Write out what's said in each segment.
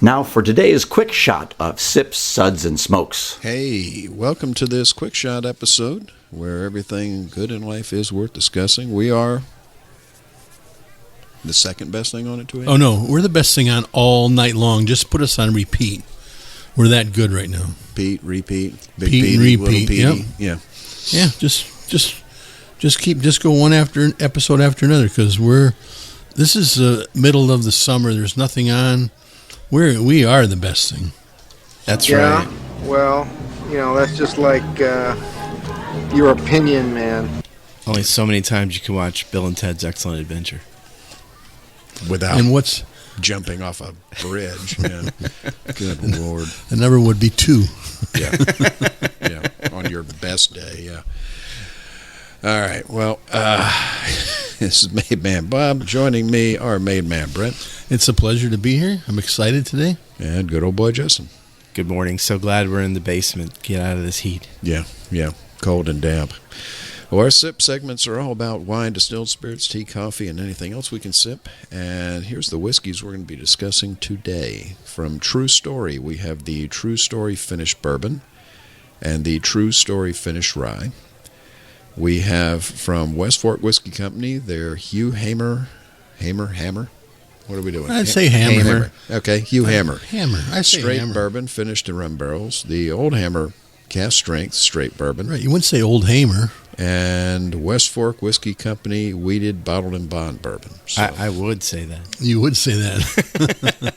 Now for today's quick shot of Sips, Suds, and Smokes. Hey, welcome to this quick shot episode where everything good in life is worth discussing. We are the second best thing on it today. Oh, no, we're the best thing on all night long. Just put us on repeat. We're that good right now. Repeat. Big Pete Petey, and repeat, little Petey. yep. Yeah. Yeah, just go one after episode after another because this is the middle of the summer. There's nothing on. We are the best thing. That's yeah, right. Well, that's just like your opinion, man. Only so many times you can watch Bill and Ted's Excellent Adventure. Without And what's jumping off a bridge. Yeah. Good Lord. the number would be 2. Yeah. Yeah. On your best day, yeah. All right. Well, this is Made Man Bob. Joining me, our Made Man Brent. It's a pleasure to be here. I'm excited today. And good old boy Justin. Good morning. So glad we're in the basement. Get out of this heat. Yeah. Cold and damp. Well, our sip segments are all about wine, distilled spirits, tea, coffee, and anything else we can sip. And here's the whiskeys we're going to be discussing today. From True Story, we have the True Story Finished Bourbon and the True Story Finished Rye. We have from West Fork Whiskey Company their Hugh Hammer. What are we doing? I'd say Hammer. Okay, Hugh Hammer. Hammer. I say Straight Hammer. bourbon finished in rum barrels. The Old Hammer Cask Strength Straight Bourbon. Right. You wouldn't say Old Hammer. And West Fork Whiskey Company Weeded Bottled and Bond Bourbon. So, I would say that. You would say that.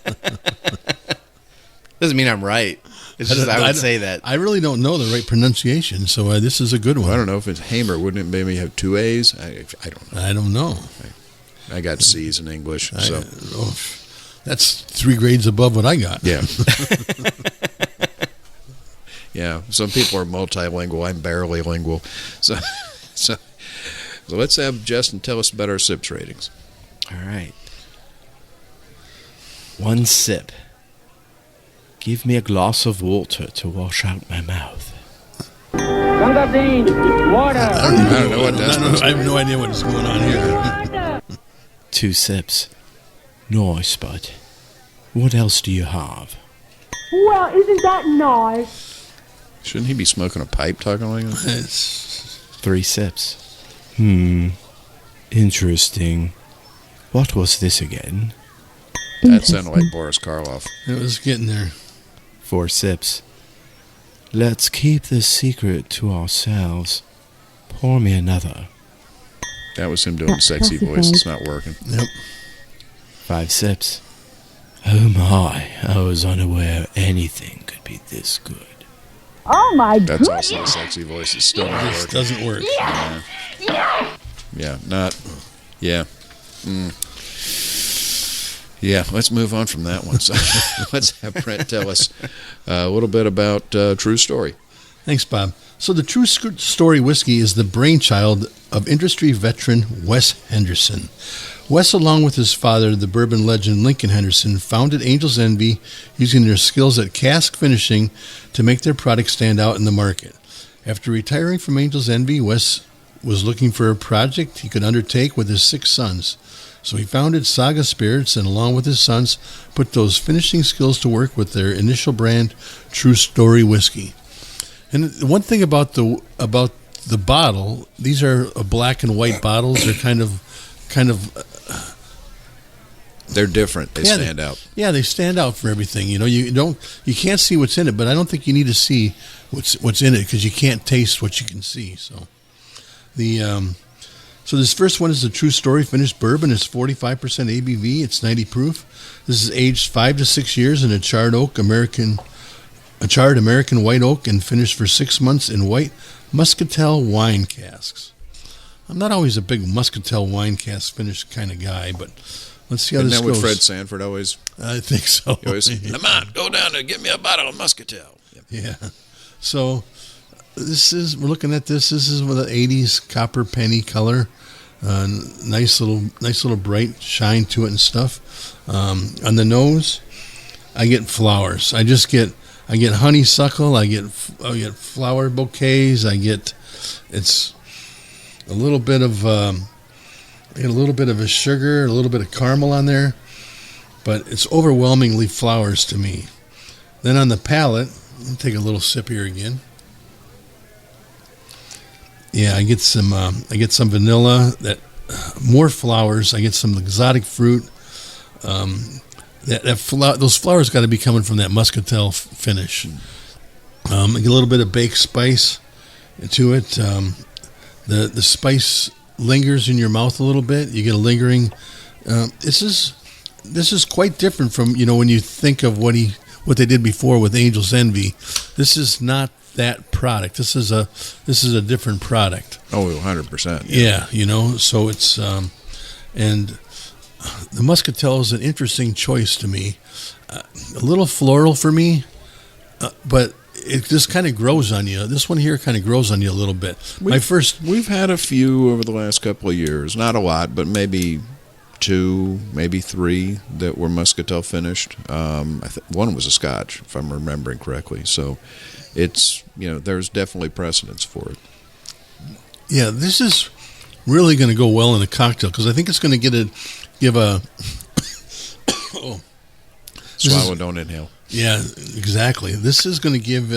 Doesn't mean I'm right. It's just I would say that. I really don't know the right pronunciation, so this is a good one. I don't know if it's Hammer. Wouldn't it maybe have 2 A's? I don't know. I don't know. I got C's in English. So that's 3 grades above what I got. yeah. Yeah, some people are multilingual. I'm barely lingual. So let's have Justin tell us about our sips ratings. All right. 1 sip. Give me a glass of water to wash out my mouth. Water. I don't know what that's supposed to I have no idea what's going on here. 2 sips. Nice, bud. What else do you have? Well, isn't that nice? Shouldn't he be smoking a pipe talking like that? 3 sips. Interesting. What was this again? That sounded like Boris Karloff. It was getting there. 4 sips. Let's keep this secret to ourselves. Pour me another. That was him doing sexy voice. It's not working. Yep. 5 sips. Oh my, I was unaware anything could be this good. Oh my god. That's also a sexy voice. It's still not This working. doesn't work. Yeah, not. Yeah. Yeah, let's move on from that one. So let's have Brent tell us a little bit about True Story. Thanks, Bob. So the True Story whiskey is the brainchild of industry veteran Wes Henderson. Wes, along with his father, the bourbon legend Lincoln Henderson, founded Angel's Envy using their skills at cask finishing to make their product stand out in the market. After retiring from Angel's Envy, Wes was looking for a project he could undertake with his 6 sons. So he founded Saga Spirits and, along with his sons, put those finishing skills to work with their initial brand, True Story Whiskey. And one thing about the bottle, these are black and white bottles. They're kind of They're different. They stand out. Yeah, they stand out for everything. You can't see what's in it, but I don't think you need to see what's in it because you can't taste what you can see. So So this first one is the True Story Finished Bourbon. It's 45% ABV. It's 90 proof. This is aged 5 to 6 years in a charred American white oak and finished for 6 months in white Muscatel wine casks. I'm not always a big Muscatel wine cask finished kind of guy, but let's see how this goes. Isn't that what Fred Sanford always? I think so. He always, Lamont, go down and get me a bottle of Muscatel. Yep. Yeah. So we're looking at this. This is with an 80s copper penny color. Nice little bright shine to it and stuff. On the nose, I get flowers. I get honeysuckle. I get flower bouquets. It's a little bit of a sugar, a little bit of caramel on there. but it's overwhelmingly flowers to me. Then on the palate, I'll take a little sip here again. Yeah, I get some vanilla, that more flowers. I get some exotic fruit. Those flowers got to be coming from that muscatel finish. I get a little bit of baked spice to it. The spice lingers in your mouth a little bit. You get a lingering. This is quite different from when you think of what they did before with Angel's Envy. This is not that product. This is a different product. Oh, 100%. Yeah, so it's and the muscatel is an interesting choice to me. A little floral for me, but it just kind of grows on you. This one here kind of grows on you a little bit. We've had a few over the last couple of years, not a lot, but maybe 2, maybe 3 that were muscatel finished. I think one was a Scotch, if I'm remembering correctly. So it's there's definitely precedence for it. Yeah, this is really going to go well in a cocktail because I think it's going to give a Swallow, don't inhale. Yeah, exactly. This is going to give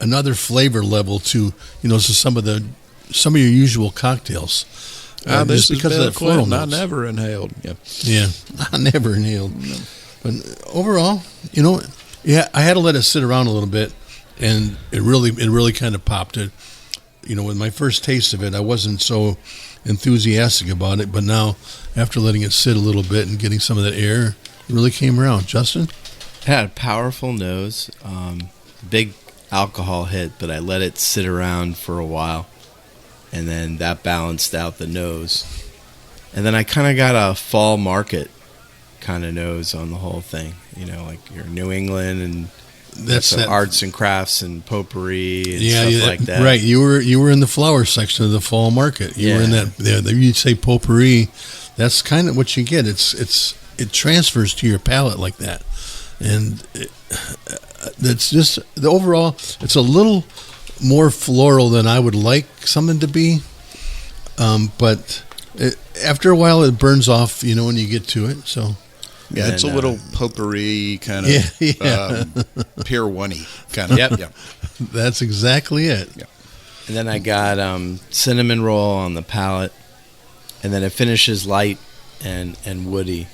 another flavor level to some of your usual cocktails. This just because of that floral not notes. never inhaled. Yeah, not never inhaled. No. But overall, I had to let it sit around a little bit, and it really kind of popped it. With my first taste of it, I wasn't so enthusiastic about it, but now after letting it sit a little bit and getting some of that air, it really came around. Justin? It had a powerful nose, big alcohol hit, but I let it sit around for a while, and then that balanced out the nose. And then I kind of got a fall market kind of nose on the whole thing, like your New England and that's some arts and crafts and potpourri and stuff like that. Right, you were in the flower section of the fall market. You were in that. You'd say potpourri. That's kind of what you get. It transfers to your palate like that, and that's just the overall. It's a little more floral than I would like something to be, but after a while it burns off. When you get to it, so. Yeah, it's a little potpourri kind of Pier 1-y kind of. Yep. Yeah. That's exactly it. Yeah. And then I got cinnamon roll on the palate, and then it finishes light and woody.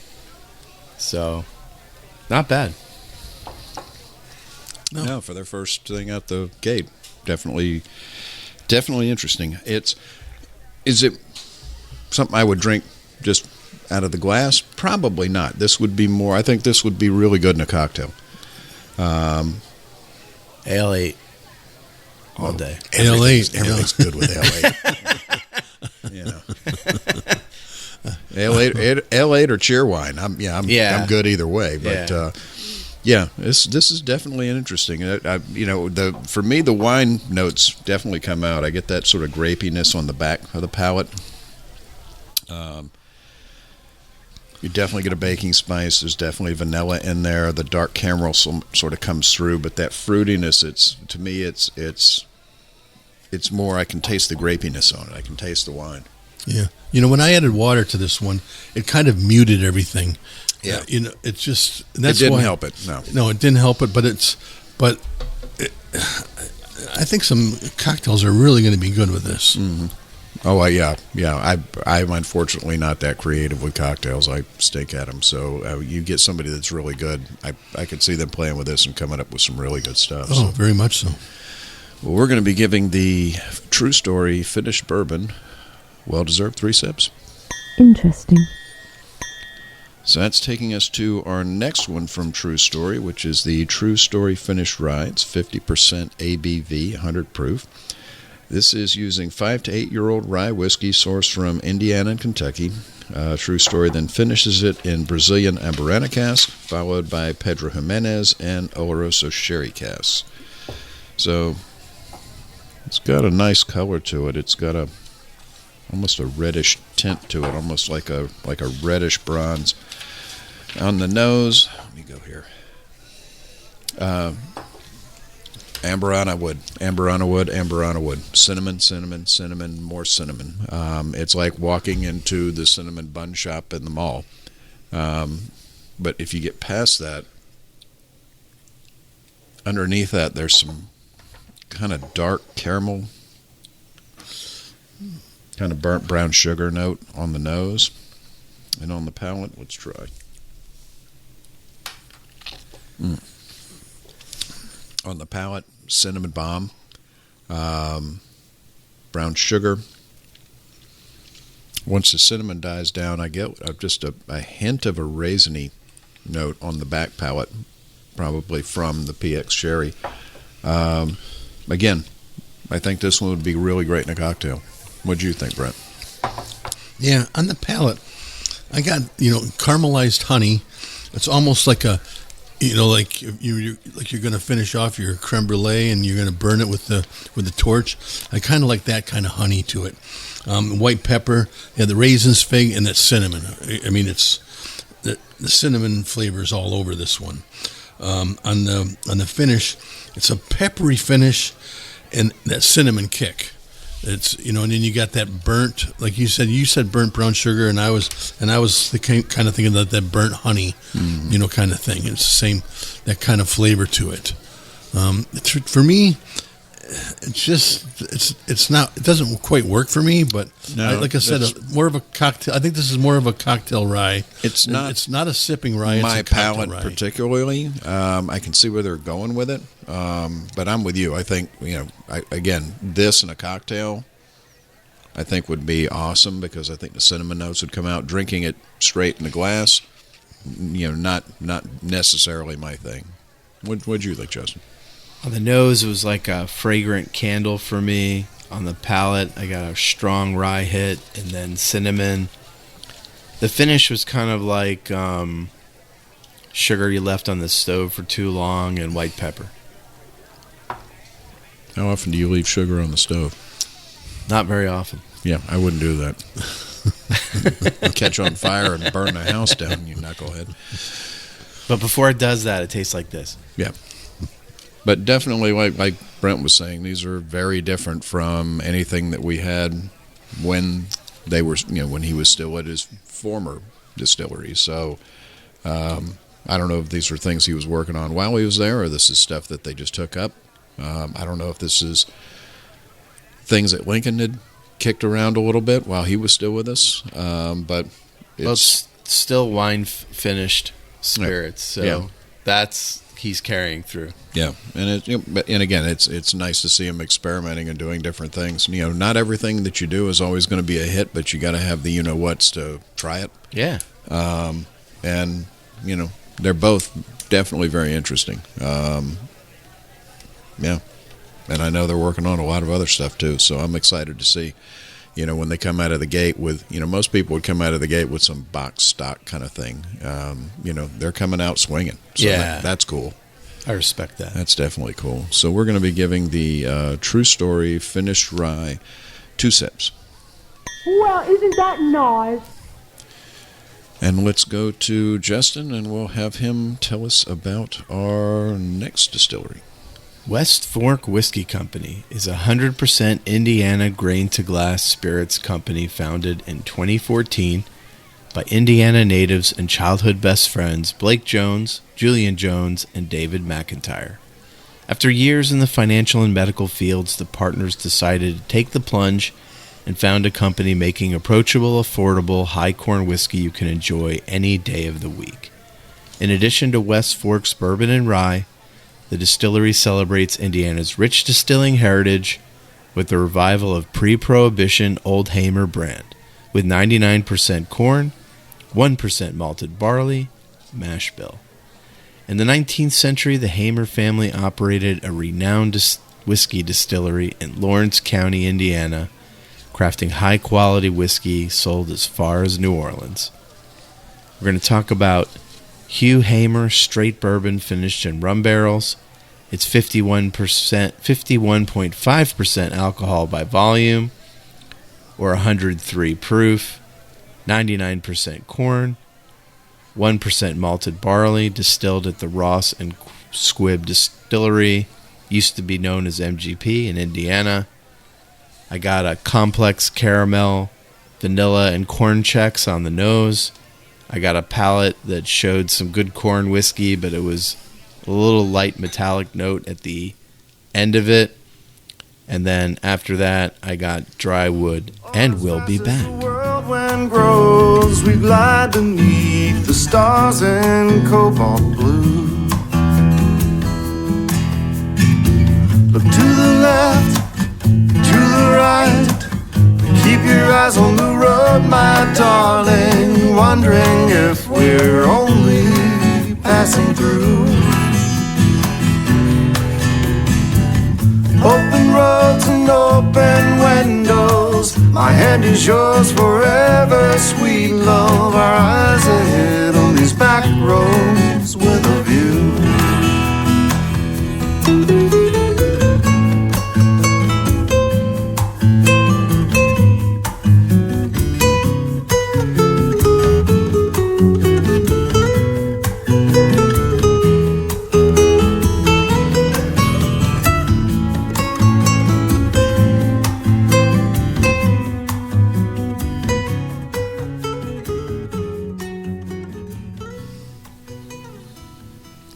So, not bad. No, for their first thing out the gate, definitely interesting. Is it something I would drink just out of the glass? Probably not. This would be more. I think this would be really good in a cocktail. Ale 8 all day. Ale 8, everything's good with Ale 8. Ale 8 or cheer wine. I'm good either way. But this is definitely interesting. For me, the wine notes definitely come out. I get that sort of grapiness on the back of the palate. You definitely get a baking spice. There's definitely vanilla in there. The dark caramel sort of comes through, but that fruitiness, it's more. I can taste the grapiness on it. I can taste the wine. Yeah, when I added water to this one, it kind of muted everything. Yeah, it's just it didn't help it. No, it didn't help it. But I think some cocktails are really going to be good with this. Mm-hmm. Oh, yeah. I'm unfortunately not that creative with cocktails. I stink at them. So you get somebody that's really good. I could see them playing with this and coming up with some really good stuff. Oh, very much so. Well, we're going to be giving the True Story finished bourbon well-deserved 3 sips. Interesting. So that's taking us to our next one from True Story, which is the True Story Finished Rye. It's 50% ABV, 100 proof. This is using 5 to 8-year-old rye whiskey sourced from Indiana and Kentucky. True Story then finishes it in Brazilian Amburana cask, followed by Pedro Jimenez and Oloroso sherry casks. So it's got a nice color to it. It's got almost a reddish tint to it, almost like a reddish bronze. On the nose, let me go here. Amburana wood, cinnamon, more cinnamon. It's like walking into the cinnamon bun shop in the mall. But if you get past that, underneath that, there's some kind of dark caramel, kind of burnt brown sugar note on the nose. And on the palate, let's try. On the palate, cinnamon balm, brown sugar. Once the cinnamon dies down, I get just a hint of a raisiny note on the back palate, probably from the PX Sherry. Again, I think this one would be really great in a cocktail. What do you think, Brent? Yeah, on the palate, I got, caramelized honey. It's almost like a, like you're going to finish off your creme brulee and you're going to burn it with the torch. I kind of like that kind of honey to it. White pepper, the raisins, fig, and that cinnamon. I mean, it's the cinnamon flavors all over this one. On the finish, it's a peppery finish and that cinnamon kick. It's and then you got that burnt, like you said burnt brown sugar, and I was kind of thinking that burnt honey, kind of thing. It's the same, that kind of flavor to it. For me, it's not, it doesn't quite work for me, but like I said, more of a cocktail. I think this is more of a cocktail rye. It's not a sipping rye. My it's a palate rye. Particularly, I can see where they're going with it. But I'm with you. I think, again, this in a cocktail, I think would be awesome because I think the cinnamon notes would come out. Drinking it straight in the glass, not necessarily my thing. What'd you think, Justin? On the nose, it was like a fragrant candle for me. On the palate, I got a strong rye hit, and then cinnamon. The finish was kind of like sugar you left on the stove for too long, and white pepper. How often do you leave sugar on the stove? Not very often. Yeah, I wouldn't do that. Catch on fire and burn the house down, you knucklehead. But before it does that, it tastes like this. Yeah. But definitely, like Brent was saying, these are very different from anything that we had when they were, when he was still at his former distillery. So I don't know if these are things he was working on while he was there, or this is stuff that they just took up. I don't know if this is things that Lincoln had kicked around a little bit while he was still with us. But it's still wine finished spirits, so that's he's carrying through. Yeah, and again, it's nice to see him experimenting and doing different things. Not everything that you do is always going to be a hit, but you got to have the whats to try it. Yeah. And they're both definitely very interesting. Yeah, and I know they're working on a lot of other stuff too. So I'm excited to see. When they come out of the gate with, most people would come out of the gate with some box stock kind of thing. They're coming out swinging. So that's cool. I respect that. That's definitely cool. So we're going to be giving the True Story Finished Rye 2 sips. Well, isn't that nice? And let's go to Justin, and we'll have him tell us about our next distillery. West Fork Whiskey Company is a 100% Indiana grain-to-glass spirits company founded in 2014 by Indiana natives and childhood best friends Blake Jones, Julian Jones, and David McIntyre. After years in the financial and medical fields, the partners decided to take the plunge and found a company making approachable, affordable, high-corn whiskey you can enjoy any day of the week. In addition to West Fork's bourbon and rye, the distillery celebrates Indiana's rich distilling heritage with the revival of pre-Prohibition Old Hamer brand, with 99% corn, 1% malted barley, mash bill. In the 19th century, the Hamer family operated a renowned whiskey distillery in Lawrence County, Indiana, crafting high-quality whiskey sold as far as New Orleans. We're going to talk about Hugh Hamer straight bourbon finished in rum barrels. It's 51.5% alcohol by volume, or 103 proof, 99% corn, 1% malted barley, distilled at the Ross and Squibb Distillery, used to be known as MGP in Indiana. I got a complex caramel, vanilla, and corn checks on the nose. I got a palate that showed some good corn whiskey, but it was a little light metallic note at the end of it. And then after that, I got dry wood, and we'll be back. The world when grows, we glide beneath the stars in cobalt blue. Look to the left, to the right. Keep your eyes on the road, my darling, wondering if we're only passing through. Open roads and open windows, my hand is yours forever, sweet love. Our eyes ahead on these back roads with a view.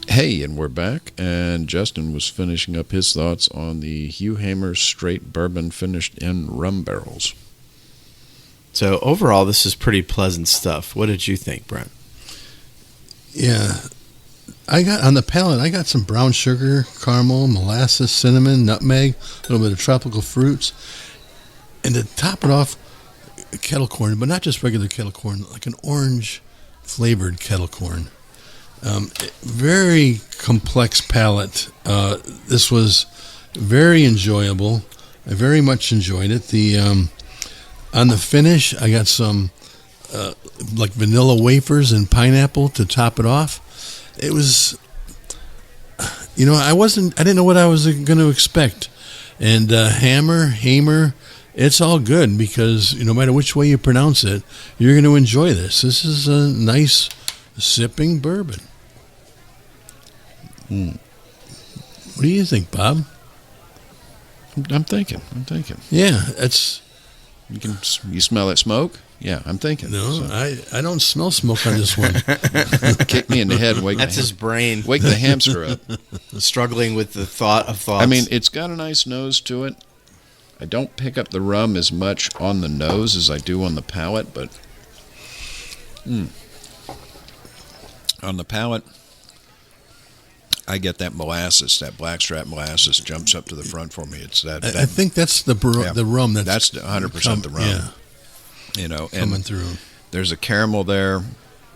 Hey, and we're back, and Justin was finishing up his thoughts on the Hugh Hamer straight bourbon finished in rum barrels. So overall, this is pretty pleasant stuff. What did you think, Brent? Yeah. I got on the palate, I got some brown sugar, caramel, molasses, cinnamon, nutmeg, a little bit of tropical fruits. And to top it off, kettle corn, but not just regular kettle corn, like an orange flavored kettle corn. Very complex palate. This was very enjoyable. I very much enjoyed it. The on the finish, I got some like vanilla wafers and pineapple to top it off. It was, I didn't know what I was going to expect. And Hamer, it's all good because no matter which way you pronounce it, you're going to enjoy this. This is a nice sipping bourbon. What do you think, Bob? I'm thinking. Yeah, it's. You smell that smoke? Yeah, I'm thinking. No, I don't smell smoke on this one. Kick me in the head and wake That's his brain wake the hamster up. struggling with the thought of thoughts. I mean, it's got a nice nose to it. I don't pick up the rum as much on the nose as I do on the palate, but on the palate, I get that molasses, that blackstrap molasses jumps up to the front for me. It's that. I think that's the rum. That's 100% the rum. Yeah, and coming through. There's a caramel there.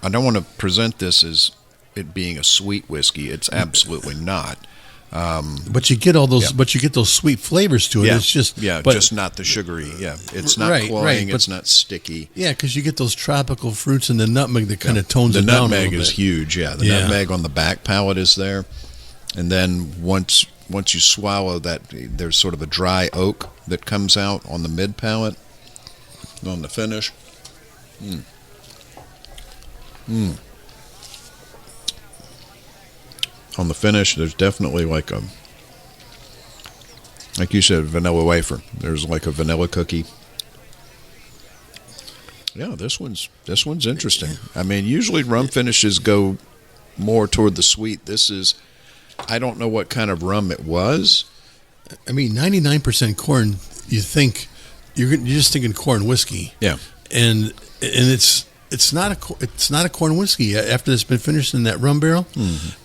I don't want to present this as it being a sweet whiskey. It's absolutely not. But you get all those. But you get those sweet flavors to it. Yeah, it's just just not the sugary. Yeah, it's not cloying. It's not sticky. Yeah, because you get those tropical fruits and the nutmeg that kind of tones it down a little bit. The nutmeg is huge. Yeah, the nutmeg on the back palate is there, and then once you swallow that, there's sort of a dry oak that comes out on the mid palate, on the finish. On the finish, there's definitely like you said, vanilla wafer. There's like a vanilla cookie. Yeah, this one's interesting. I mean, usually rum finishes go more toward the sweet. This is, I don't know what kind of rum it was. I mean, 99% corn. You think you're just thinking corn whiskey. Yeah, and it's not a corn whiskey after it's been finished in that rum barrel. Mm-hmm.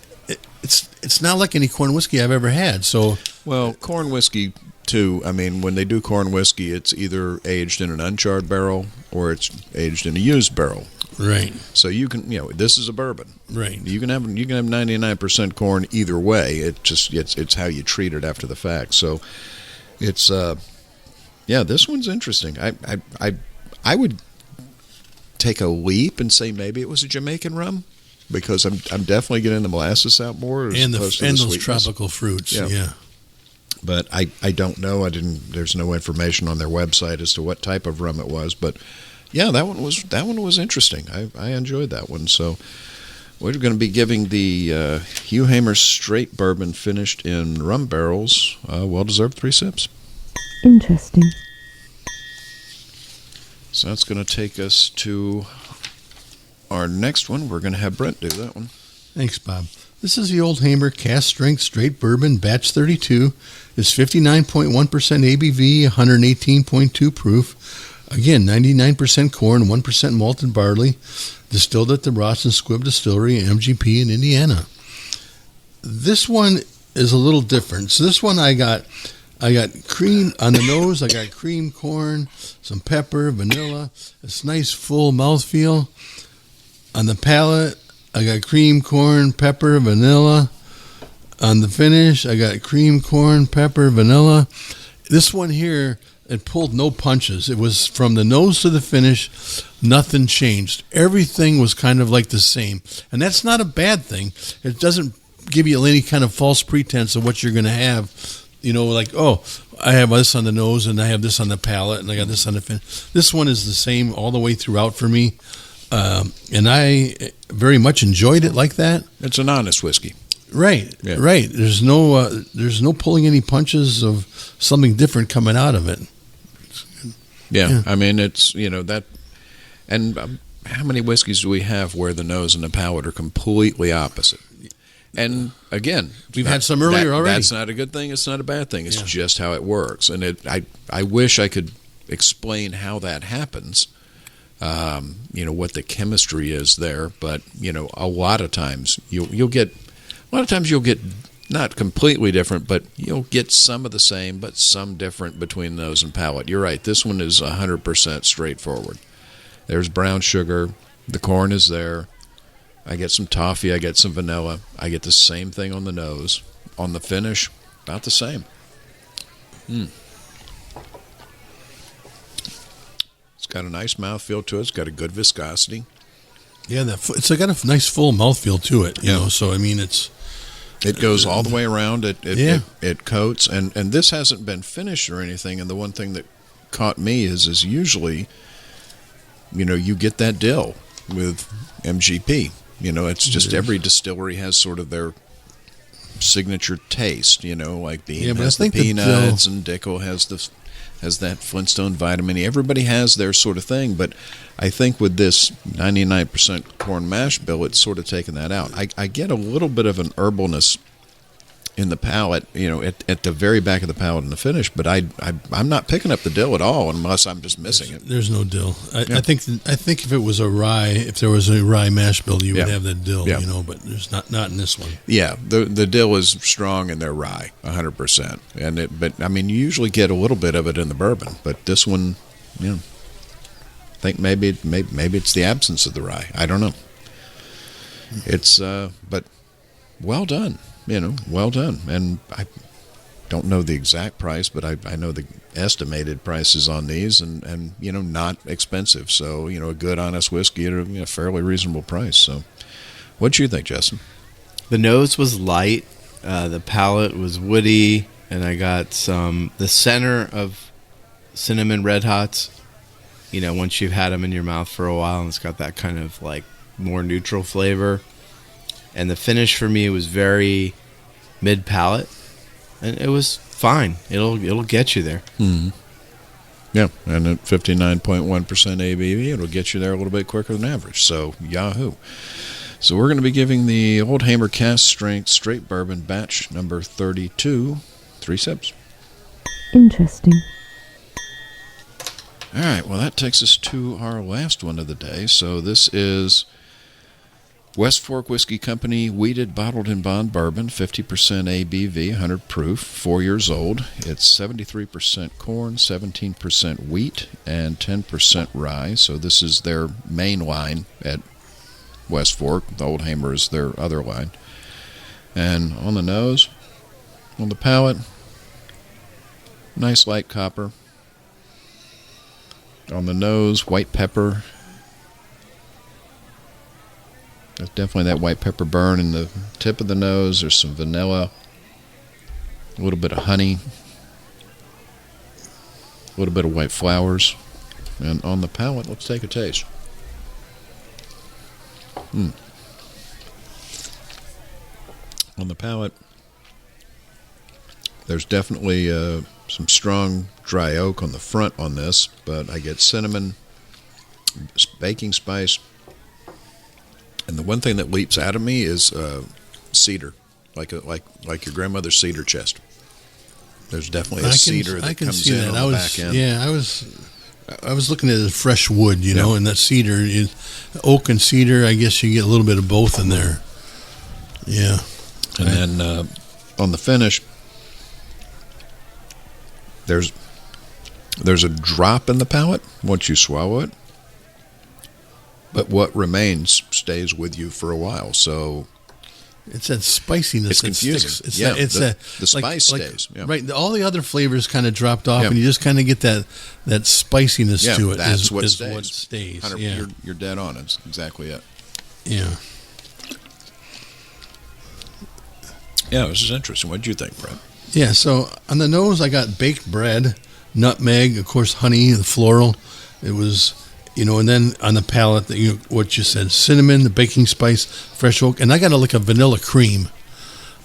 It's not like any corn whiskey I've ever had. So, well, corn whiskey too. I mean, when they do corn whiskey, it's either aged in an uncharred barrel or it's aged in a used barrel. Right. So you can, this is a bourbon. Right. You can have 99% corn either way. It's how you treat it after the fact. So it's this one's interesting. I would take a leap and say maybe it was a Jamaican rum. Because I'm definitely getting the molasses out more, and those tropical fruits. Yeah. But I don't know. There's no information on their website as to what type of rum it was. But yeah, that one was interesting. I enjoyed that one. So we're going to be giving the Hugh Hamer straight bourbon finished in rum barrels well-deserved 3 sips. Interesting. So that's going to take us to our next one, we're going to have Brent do that one. Thanks, Bob. This is the Old Hamer Cask Strength Straight Bourbon Batch 32. It's 59.1% ABV, 118.2 proof. Again, 99% corn, 1% malted barley. Distilled at the Ross and Squibb Distillery, MGP in Indiana. This one is a little different. So this one I got cream on the nose. I got cream corn, some pepper, vanilla. It's nice full mouthfeel. On the palate, I got cream, corn, pepper, vanilla. On the finish, I got cream, corn, pepper, vanilla. This one here, it pulled no punches. It was from the nose to the finish, nothing changed. Everything was kind of like the same. And that's not a bad thing. It doesn't give you any kind of false pretense of what you're going to have. You know, like, oh, I have this on the nose and I have this on the palate and I got this on the finish. This one is the same all the way throughout for me. And I very much enjoyed it like that. It's an honest whiskey. Right, Yeah. right. There's no pulling any punches of something different coming out of it. Yeah. I mean, it's, that, and how many whiskeys do we have where the nose and the palate are completely opposite? And again, We've had some earlier already. That's not a good thing. It's not a bad thing. It's just how it works. And I wish I could explain how that happens. What the chemistry is there, but a lot of times you'll get not completely different, but you'll get some of the same, but some different between nose and palate. You're right. This one is 100% straightforward. There's brown sugar. The corn is there. I get some toffee. I get some vanilla. I get the same thing on the nose. On the finish, about the same. It's got a nice mouthfeel to it. It's got a good viscosity. Yeah, it's got a nice full mouthfeel to it. You know, so I mean, it goes all the way around. It coats, and this hasn't been finished or anything. And the one thing that caught me is usually, you get that dill with MGP. It's just every distillery has sort of their signature taste. Like Beam has the peanuts, and Dickel has that Flintstone vitamin. Everybody has their sort of thing, but I think with this 99% corn mash bill, it's sort of taken that out. I get a little bit of an herbalness in the palate, at the very back of the palate in the finish, but I'm not picking up the dill at all unless I'm just missing it. There's no dill. I think if it was if there was a rye mash bill, you would have that dill, but there's not in this one. Yeah, the dill is strong in their rye, 100%. But I mean, you usually get a little bit of it in the bourbon, but this one, I think maybe it's the absence of the rye. I don't know. It's but well done. Well done. And I don't know the exact price, but I know the estimated prices on these, and not expensive. So, a good, honest whiskey at a fairly reasonable price. So, what'd you think, Justin? The nose was light. The palate was woody, and I got the center of cinnamon Red Hots. Once you've had them in your mouth for a while, and it's got that kind of like more neutral flavor. And the finish for me was very mid-palate, and it was fine. It'll get you there. Mm-hmm. Yeah, and at 59.1% ABV, it'll get you there a little bit quicker than average. So, yahoo. So we're going to be giving the Old Hamer Cask Strength Straight Bourbon Batch number 32 3 sips. Interesting. All right, well, that takes us to our last one of the day. So this is West Fork Whiskey Company Wheated Bottled in Bond Bourbon, 50% ABV, 100 proof, 4 years old. It's 73% corn, 17% wheat, and 10% rye. So this is their main line at West Fork. The Old Hamer is their other line. And on the nose, on the palate, nice light copper. On the nose, white pepper. There's definitely that white pepper burn in the tip of the nose. There's some vanilla, a little bit of honey, a little bit of white flowers. And on the palate, let's take a taste. On the palate, there's definitely some strong dry oak on the front on this, but I get cinnamon, baking spice, And the one thing that leaps out of me is cedar, like your grandmother's cedar chest. There's definitely a cedar that comes in on the back end. Yeah, I was looking at the fresh wood, you know, and that cedar, oak and cedar. I guess you get a little bit of both in there. Yeah, and then on the finish, there's a drop in the palate once you swallow it, but what remains stays with you for a while. So it's that spiciness. It's confusing. Sticks. The spice stays. Yeah. Right, all the other flavors kind of dropped off, and you just kind of get that spiciness to it. That's what is stays. what stays. 100%, Yeah. You're dead on. It's exactly it. Yeah. Yeah, this is interesting. What did you think, Brent? Yeah, so on the nose, I got baked bread, nutmeg, of course, honey, the floral. It was, and then on the palate, what you said, cinnamon, the baking spice, fresh oak, and I got like a vanilla cream.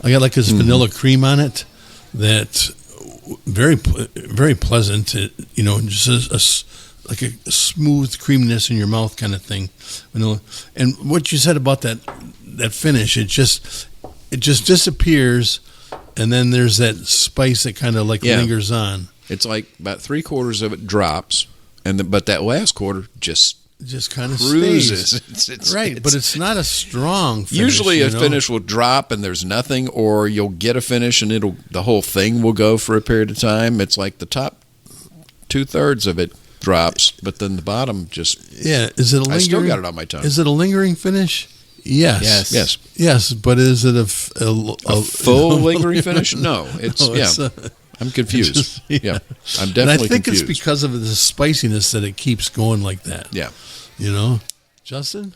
I got like this vanilla cream on it that's very, very pleasant. Just like a smooth creaminess in your mouth kind of thing. And what you said about that finish, it just disappears, and then there's that spice that kind of lingers on. It's like about 3/4 of it drops, but that last quarter just kind of cruises. Stays. But it's not a strong finish. Usually a finish will drop and there's nothing, or you'll get a finish and the whole thing will go for a period of time. It's like the top 2/3 of it drops, but then the bottom just... Yeah, is it a lingering... I still got it on my tongue. Is it a lingering finish? Yes. Yes. But is it a full lingering finish? No. I'm confused. I'm definitely confused. And I think it's because of the spiciness that it keeps going like that. Yeah. Justin?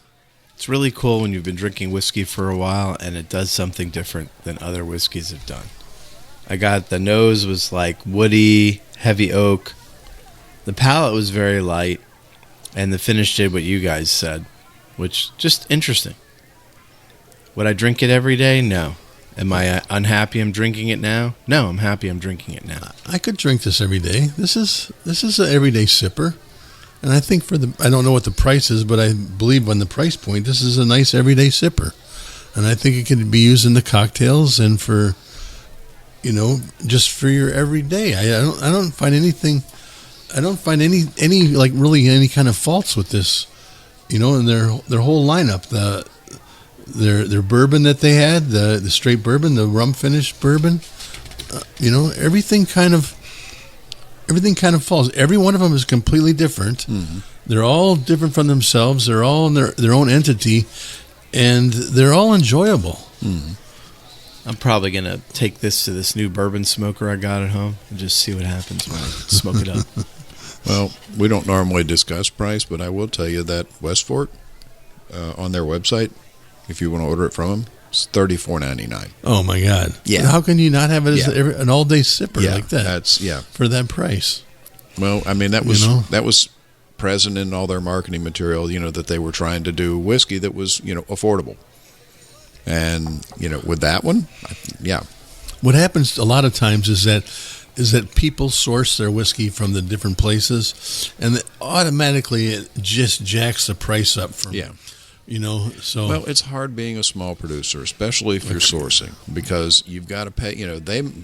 It's really cool when you've been drinking whiskey for a while and it does something different than other whiskeys have done. I got the nose was like woody, heavy oak. The palate was very light, and the finish did what you guys said, which just interesting. Would I drink it every day? No. Am I unhappy I'm drinking it now? No, I'm happy I'm drinking it now. I could drink this every day. This is an everyday sipper. And I think I don't know what the price is, but I believe on the price point, this is a nice everyday sipper. And I think it could be used in the cocktails and for, just for your everyday. I don't find anything, I don't find any really any kind of faults with this, and their whole lineup, their bourbon that they had, the straight bourbon, the rum finished bourbon, everything kind of falls. Every one of them is completely different. Mm-hmm. They're all different from themselves. They're all in their own entity, and they're all enjoyable. Mm-hmm. I'm probably going to take this to this new bourbon smoker I got at home and just see what happens when I smoke it up. Well, we don't normally discuss price, but I will tell you that Westfort, on their website, if you want to order it from them, it's $34.99. Oh my God! Yeah, how can you not have it as an all-day sipper like that? That's for that price. Well, I mean that was present in all their marketing material. That they were trying to do whiskey that was affordable, and with that one, What happens a lot of times is that people source their whiskey from the different places, and automatically it just jacks the price up for them. So well, it's hard being a small producer, especially if you're sourcing, because you've got to pay.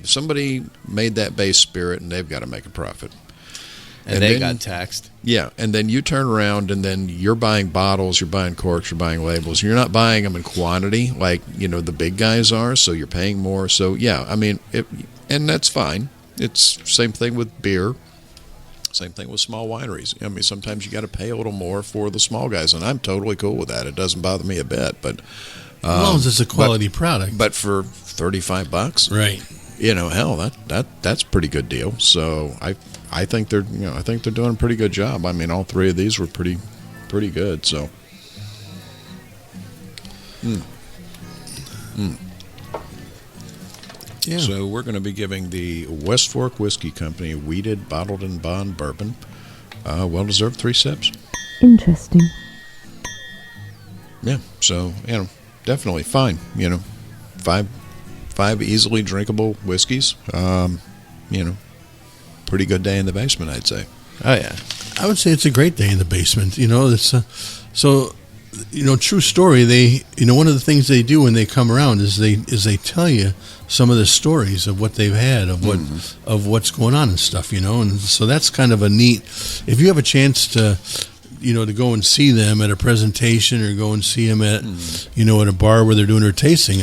Somebody made that base spirit, and they've got to make a profit, and they got taxed. Yeah, and then you turn around, and then you're buying bottles, you're buying corks, you're buying labels. You're not buying them in quantity like the big guys are, so you're paying more. So and that's fine. It's same thing with beer. Same thing with small wineries. I mean, sometimes you got to pay a little more for the small guys, and I'm totally cool with that. It doesn't bother me a bit. But as long as it's a quality product. But for $35, right? Hell, that's a pretty good deal. So I think they're doing a pretty good job. I mean, all three of these were pretty good. So. Yeah. So we're going to be giving the West Fork Whiskey Company wheated, bottled and bond bourbon well-deserved 3 sips. Interesting. Yeah. So definitely fine. Five easily drinkable whiskeys. Pretty good day in the basement, I'd say. Oh yeah. I would say it's a great day in the basement. It's so true story. They, one of the things they do when they come around is they tell you some of the stories of what they've had, of what's going on and stuff, and so that's kind of a neat. If you have a chance to, to go and see them at a presentation or go and see them at, at a bar where they're doing their tasting,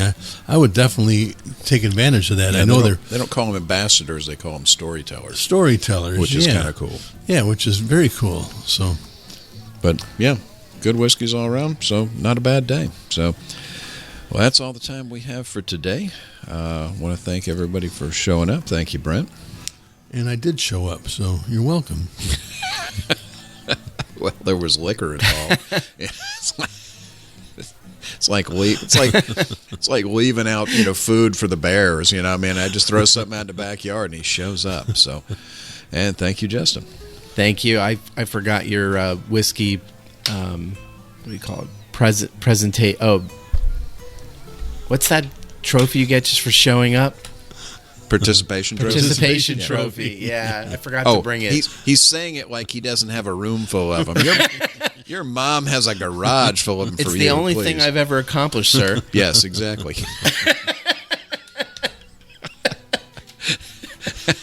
I would definitely take advantage of that. Yeah, I know they don't call them ambassadors; they call them storytellers. Storytellers, which is kind of cool. Yeah, which is very cool. So, but yeah, good whiskeys all around. So not a bad day. So, well, that's all the time we have for today. I want to thank everybody for showing up. Thank you, Brent. And I did show up, so you're welcome. Well, there was liquor involved. It's like leaving out food for the bears. I just throw something out in the backyard and he shows up. So, and thank you, Justin. Thank you. I forgot your whiskey. What do you call it? Presentate. Oh, what's that trophy you get just for showing up? Participation trophy. Yeah, I forgot to bring it. He's saying it like he doesn't have a room full of them. Your mom has a garage full of them for you. It's the only thing I've ever accomplished, sir. Yes, exactly.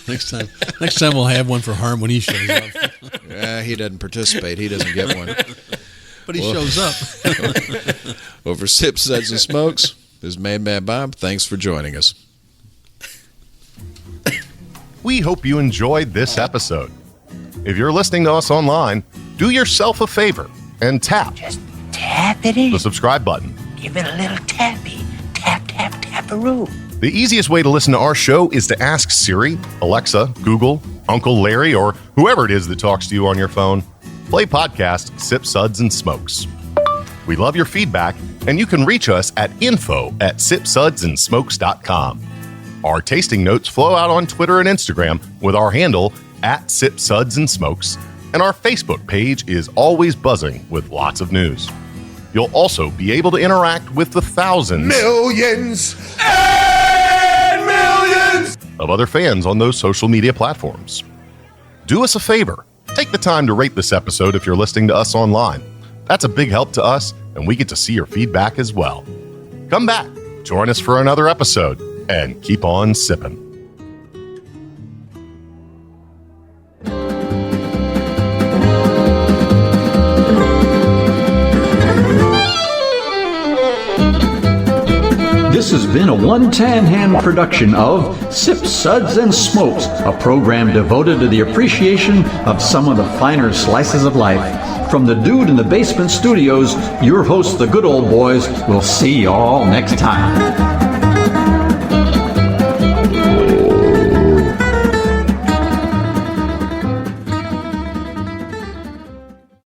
Next time we'll have one for Harm when he shows up. Yeah, he doesn't participate. He doesn't get one. But he shows up. Over Sips, Suds, and Smokes, this is Mad Mad Bob. Thanks for joining us. We hope you enjoyed this episode. If you're listening to us online, do yourself a favor and tap Tap it in. the subscribe button. Give it a little tappy. Tap, tap, tap-a-roo. The easiest way to listen to our show is to ask Siri, Alexa, Google, Uncle Larry, or whoever it is that talks to you on your phone. Play podcast Sip, Suds, and Smokes. We love your feedback, and you can reach us at info@sipsudsandsmokes.com. Our tasting notes flow out on Twitter and Instagram with our handle @SipSudsAndSmokes, and our Facebook page is always buzzing with lots of news. You'll also be able to interact with the thousands, Millions and millions of other fans on those social media platforms. Do us a favor. Take the time to rate this episode if you're listening to us online. That's a big help to us, and we get to see your feedback as well. Come back, join us for another episode, and keep on sipping. This has been a One Tan Hand production of Sips, Suds, and Smokes, a program devoted to the appreciation of some of the finer slices of life. From the Dude in the Basement Studios, your hosts, the Good Old Boys, will see you all next time.